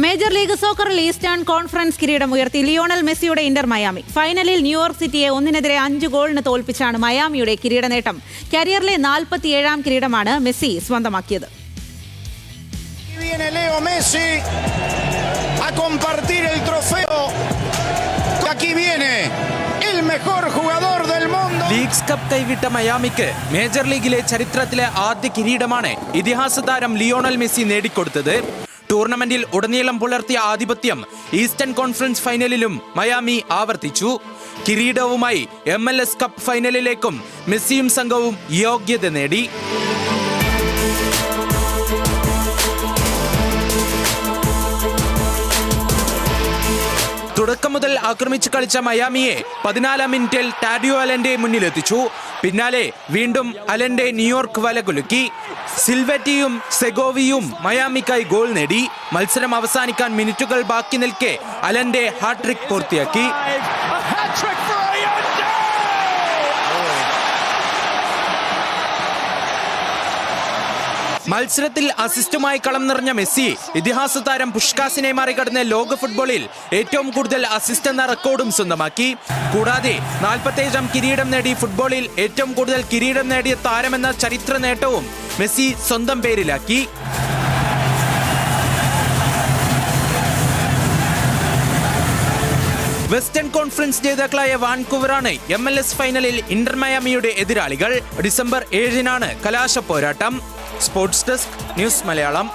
Major league സോക്കറിൽ eastern conference കിരീടം ഉയർത്തി Lionel മെസ്സിയുടെ ഇന്റർ മയാമി. ഫൈനലിൽ ന്യൂയോർക്ക് സിറ്റിയെ 1-5 ഗോളിന് തോൽപ്പിച്ചാണ് മയാമിയുടെ കിരീട നേട്ടം. കരിയറിലെ 47ാം കിരീടമാണ് മെസ്സി സ്വന്തമാക്കിയത്. ലീഗ്സ് കപ്പ് കൈവിട്ട മയാമിക്ക് മേജർ ലീഗിലെ ചരിത്രത്തിലെ ആദ്യ കിരീടമാണ് ഇതിഹാസ താരം ലിയോണൽ മെസ്സി നേടിക്കൊടുത്തത്. ടൂർണമെന്റിൽ ഉടനീളം പുലർത്തിയ ആധിപത്യം ഈസ്റ്റേൺ കോൺഫറൻസ് ഫൈനലിലും മയാമി ആവർത്തിച്ചു. കിരീടവുമായി MLS കപ്പ് ഫൈനലിലേക്കും മെസ്സിയും സംഘവും യോഗ്യത നേടി. തുടക്കം മുതൽ ആക്രമിച്ചു കളിച്ച മയാമിയെ 14ാം മിനിറ്റിൽ ടാഡിയോ അലന്റെ മുന്നിലെത്തിച്ചു. പിന്നാലെ വീണ്ടും അലന്റെ ന്യൂയോർക്ക് വല കുലുക്കി. സിൽവെറ്റിയും സെഗോവിയും മയാമിക്കായി ഗോൾ നേടി. മത്സരം അവസാനിക്കാൻ മിനിറ്റുകൾ ബാക്കി നിൽക്കെ അലന്റെ ഹാട്രിക് പൂർത്തിയാക്കി. മത്സരത്തിൽ അസിസ്റ്റുമായി കളം നിറഞ്ഞ മെസ്സി ഇതിഹാസ താരം പുഷ്കാസിനെ മറികടന്ന് ലോക ഫുട്ബോളിൽ ഏറ്റവും കൂടുതൽ അസിസ്റ്റ് എന്ന റെക്കോർഡും സ്വന്തമാക്കി. കൂടാതെ 47ാം കിരീടം നേടി ഫുട്ബോളിൽ ഏറ്റവും കൂടുതൽ കിരീടം നേടിയ താരമെന്ന ചരിത്ര നേട്ടവും മെസ്സി സ്വന്തം പേരിലാക്കി. വെസ്റ്റേൺ കോൺഫറൻസ് ജേതാക്കളായ വാൻകൂവറാണ് MLS ഫൈനലിൽ ഇന്റർ മയാമിയുടെ എതിരാളികൾ. ഡിസംബർ 7-നാണ് കലാശ പോരാട്ടം. Sports desk, news Malayalam.